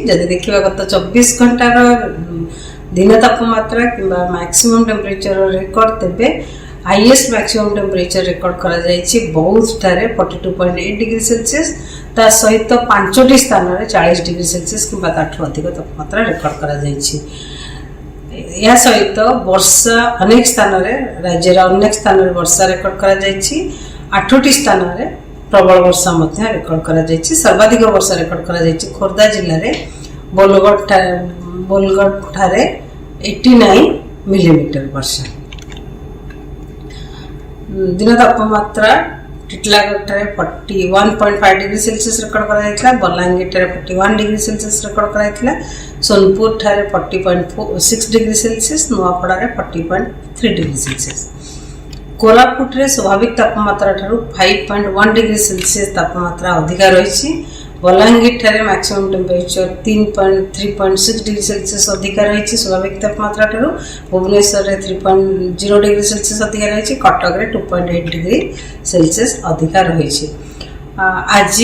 जदि देखा गत 24 घंटार दिन तापमात्रा कि मैक्सिमम टेम्परेचर रेकर्ड तेबे हाईएस्ट मैक्सिमम टेम्परेचर रेकर्ड करा जायछि बौद्ध ठारे 42.8 डिग्री सेल्सियस ता सहित 5टी स्थान रे 40 डिग्री सेल्सियस कि ताठू अधिक तापमात्रा रेकर्ड करा जायछि। या सहित वर्षा अनेक स्थान रे राज्यर अनेक स्थान रे वर्षा रेकर्ड करा जायछि। 8टी स्थान रे प्रबल वर्षा मध्य रेकर्ड करा जायछि। सर्वाधिक वर्षा रेकर्ड करा जायछि खोर्धा जिल्ला रे बोलगढ़ ठारे 89 मिलीमीटर वर्षा। दिन तापमात्रा टिटलागढ़ ठारे 41.5 डिग्री सेल्सियस रेकर्ड करा जायतिला। बलांगीर ठारे 41 डिग्री सेल्सियस रेकर्ड करा जायतिला। सोनपुर ठारे 40.6 डिग्री सेल्सियस, नुआपड़ा रे 40.3 डिग्री सेल्सियस। कोरापुट रे स्वाभाविक तापमात्रा ठारू 5.1 डिग्री सेल्सियस तापमात्रा अधिक रही। बलांगीर ठारे मैक्सिमम टेम्परेचर 3.6 डिग्री सेल्सियस अधिक रही स्वाभाविक तापमात्रा ठारू। भुवनेश्वर रे 3.0 डिग्री सेल्सियस अधिक रही। कटक रे 2.8 डिग्री सेल्सियस अधिक रही। आज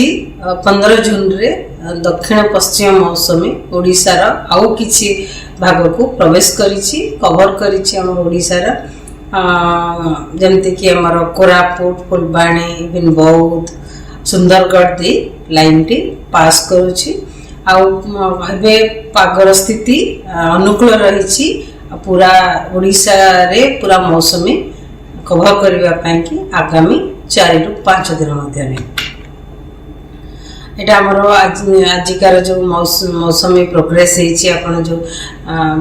15 जून रे दक्षिण पश्चिम मौसमी ओडिशार आउ किछि भाग को प्रवेश करिछि कवर करिछि हम ओडिशार जमती कि आमर कोरापुट फुलबाणी इवन बौद्ध सुंदरगढ़ दी लाइन टी पास करुछि। आबे पागर स्थिति अनुकूल रही पूरा ओडिशा रे पूरा मौसमी कवर करबा पई कि आगामी 4 रु 5 दिन मध्य में एटा हमरो आजिकार जो मौसमी प्रोग्रेस हेछि आपण जो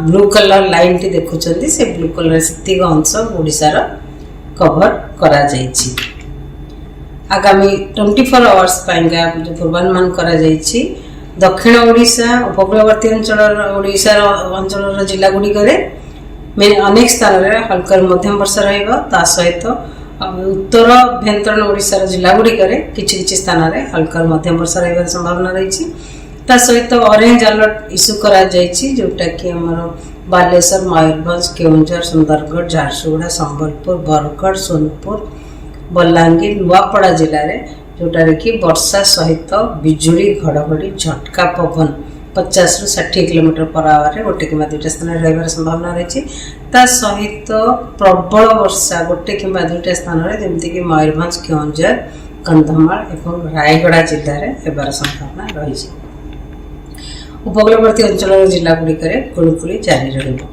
ब्लू कलर लाइन टी देखुचंदी से ब्लू कलर स्थिति अंश ओडिसा रो कवर करा जायछि। आगामी 24 आवर्स पाइंगा जो पूर्वानुमान करा जायछि दक्षिण ओडिशा उपकूलवर्ती अंचल ओडिसा अंचल जिला गुडी करे अनेक स्थान रे हल्का मध्यम वर्षा रहइबो। ता सहित उत्तर अभ्यंतरण ओडिसा जिला गुडी करे किछि स्थान रे हल्का मध्यम वर्षा रहइबार संभावना रहिछि। ता सहित ऑरेंज अलर्ट इश्यू करा जायछि जोटा कि हमर बालेश्वर मयूरभंज केउंझर सुंदरगढ़ झारसुगुड़ा संबलपुर बरगढ़ सोनपुर बलांगीर नुआपड़ा जिले में जोटार कि वर्षा सहित बिजुली घड़घड़ी झटका पवन 50 रु 60 किलोमीटर पर आवर गोटे कि 2टा स्थान रही संभावना रही। ता सहित प्रबल वर्षा गोटे कि 2टा स्थान जमती कि मयूरभंज केउंझर कंधमाल और रायगड़ा जिले में होबार संभावना रही। उपकूलवर्ती अंचल जिला गुड़िक गुलुगुली जारी रहिबो।